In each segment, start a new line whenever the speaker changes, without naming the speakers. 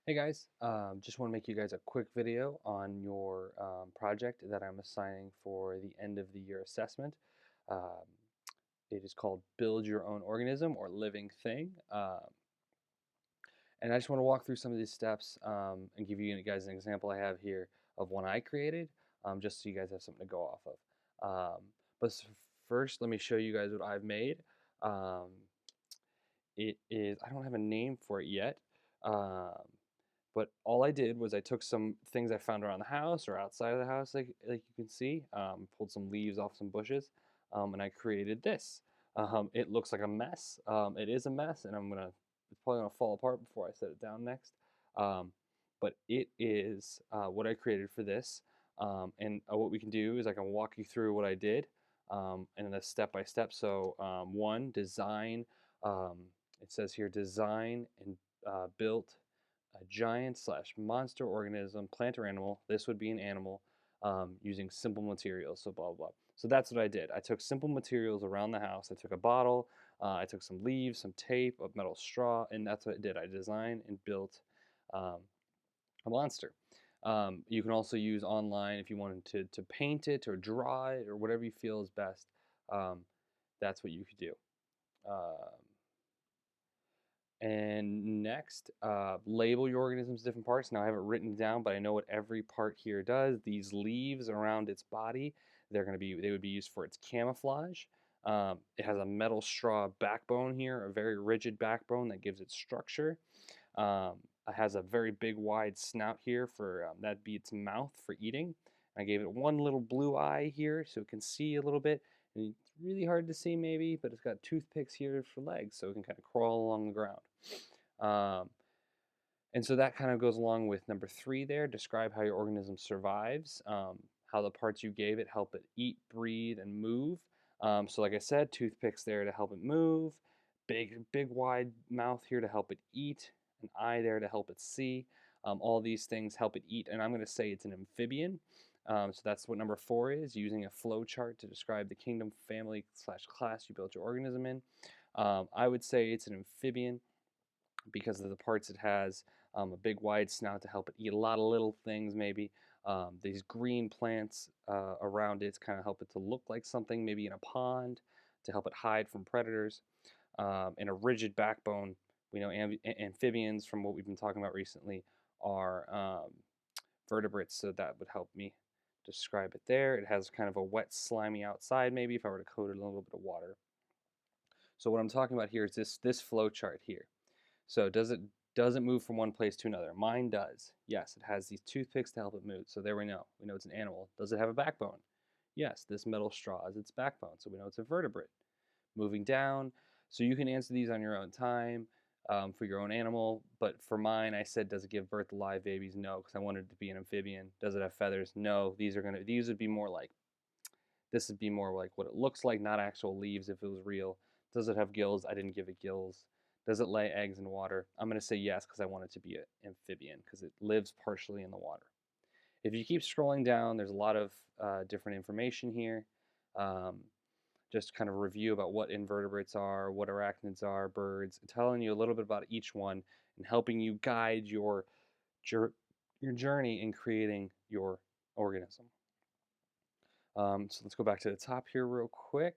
Hey guys, just want to make you guys a quick video on your project that I'm assigning for the end of the year assessment. Um, it is called Build Your Own Organism or Living Thing. And I just want to walk through some of these steps and give you guys an example I have here of one I created, just so you guys have something to go off of. But first, let me show you guys what I've made. Um, it is, I don't have a name for it yet. Um, But all I did was I took some things I found around the house or outside of the house, like you can see, pulled some leaves off some bushes, and I created this. It looks like a mess. It is a mess, and it's probably gonna fall apart before I set it down next. Um, but it is what I created for this. And what we can do is I can walk you through what I did, and then step by step. So one, design. Um, it says here, design and built a giant slash monster organism, plant or animal. This would be an animal, using simple materials. So blah, blah, blah. So that's what I did. I took simple materials around the house. I took a bottle, I took some leaves, some tape, a metal straw, and that's what I did. I designed and built um, a monster. You can also use online if you wanted to paint it or draw it or whatever you feel is best. Um, that's what you could do. Um, And next, label your organism's different parts. Now I have it written down, but I know what every part here does. These leaves around its body, they would be used for its camouflage. It has a metal straw backbone here, a very rigid backbone that gives it structure. It has a very big wide snout here for that'd be its mouth for eating. I gave it one little blue eye here so it can see a little bit. And it's really hard to see maybe, but it's got toothpicks here for legs so it can kind of crawl along the ground. Um, and so that kind of goes along with number 3 there. Describe how your organism survives, how the parts you gave it help it eat, breathe, and move. So like I said, toothpicks there to help it move, big wide mouth here to help it eat, an eye there to help it see. All these things help it eat, and I'm going to say it's an amphibian. So that's what number 4 is, using a flow chart to describe the kingdom, family slash class you built your organism in. I would say it's an amphibian because of the parts it has, a big wide snout to help it eat a lot of little things maybe. These green plants around it kind of help it to look like something maybe in a pond to help it hide from predators. And a rigid backbone. We know amphibians, from what we've been talking about recently, are vertebrates, so that would help me describe it there. It has kind of a wet, slimy outside maybe if I were to coat it in a little bit of water. So what I'm talking about here is this flow chart here. So does it move from one place to another? Mine does. Yes, it has these toothpicks to help it move. So there we know. We know it's an animal. Does it have a backbone? Yes, this metal straw is its backbone. So we know it's a vertebrate. Moving down. So you can answer these on your own time, for your own animal. But for mine, I said, does it give birth to live babies? No, because I wanted it to be an amphibian. Does it have feathers? No. These would be more like, this would be more like what it looks like, not actual leaves if it was real. Does it have gills? I didn't give it gills. Does it lay eggs in water? I'm going to say yes because I want it to be an amphibian because it lives partially in the water. If you keep scrolling down, there's a lot of different information here. Um, just kind of review about what invertebrates are, what arachnids are, birds, telling you a little bit about each one and helping you guide your journey in creating your organism. So let's go back to the top here real quick.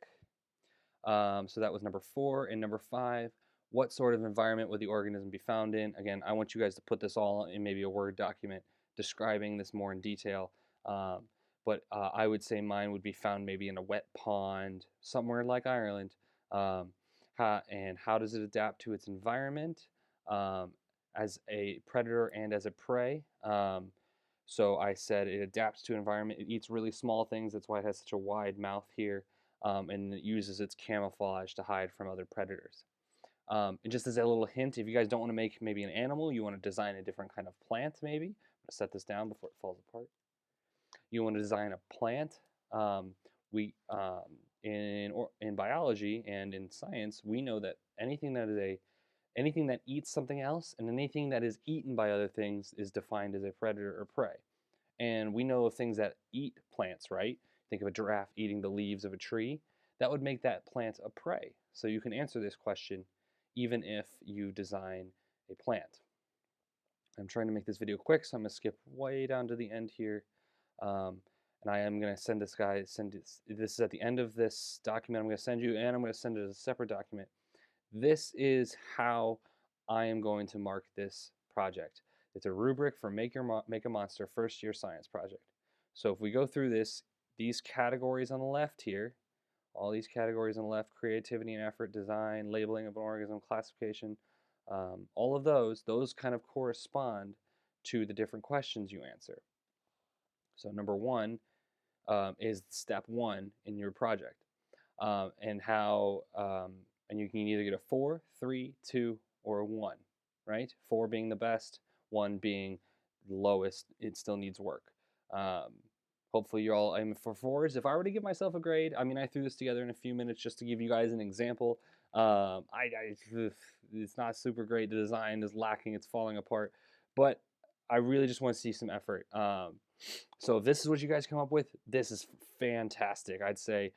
So that was number 4. And number 5, what sort of environment would the organism be found in? Again, I want you guys to put this all in maybe a Word document describing this more in detail. Um, but I would say mine would be found maybe in a wet pond somewhere like Ireland. Um, and how does it adapt to its environment, um, as a predator and as a prey? So I said it adapts to environment. It eats really small things. That's why it has such a wide mouth here, and it uses its camouflage to hide from other predators. And just as a little hint, if you guys don't want to make maybe an animal, you want to design a different kind of plant maybe. I'm going to set this down before it falls apart. You want to design a plant. Um, we in biology and in science, we know that anything that eats something else and anything that is eaten by other things is defined as a predator or prey. And we know of things that eat plants, right? Think of a giraffe eating the leaves of a tree. That would make that plant a prey. So you can answer this question even if you design a plant. I'm trying to make this video quick, so I'm going to skip way down to the end here. Um, and I am going to send this is at the end of this document I'm going to send you, and I'm going to send it as a separate document. This is how I am going to mark this project. It's a rubric for Make a Monster first year science project. So if we go through this, these categories on the left here, all these categories on the left, creativity and effort, design, labeling of an organism, classification, all of those kind of correspond to the different questions you answer. So number one is step one in your project. And and you can either get a 4, 3, 2, or a 1, right? 4 being the best, 1 being the lowest, it still needs work. Um, Hopefully you're all aiming for 4s. If I were to give myself a grade, I mean, I threw this together in a few minutes just to give you guys an example. It's not super great. The design is lacking. It's falling apart. But I really just want to see some effort. So if this is what you guys come up with, this is fantastic. I'd say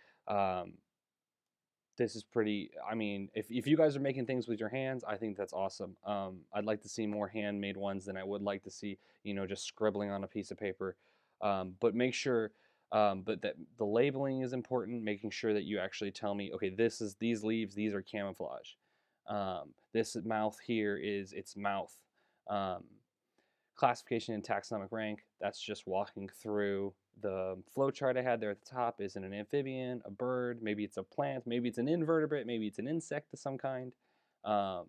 this is pretty, I mean, if you guys are making things with your hands, I think that's awesome. I'd like to see more handmade ones than I would like to see, just scribbling on a piece of paper. But make sure, but that the labeling is important, making sure that you actually tell me, okay, these leaves, these are camouflage. This mouth here is its mouth. Um, Classification and taxonomic rank, that's just walking through the flowchart I had there at the top. Is it an amphibian, a bird, maybe it's a plant, maybe it's an invertebrate, maybe it's an insect of some kind. Um,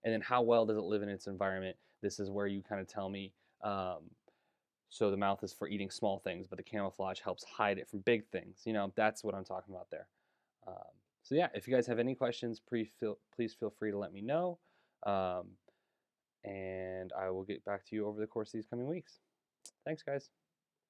and then how well does it live in its environment? This is where you kind of tell me, so the mouth is for eating small things, but the camouflage helps hide it from big things. That's what I'm talking about there. So yeah, if you guys have any questions, please feel free to let me know. And I will get back to you over the course of these coming weeks. Thanks, guys.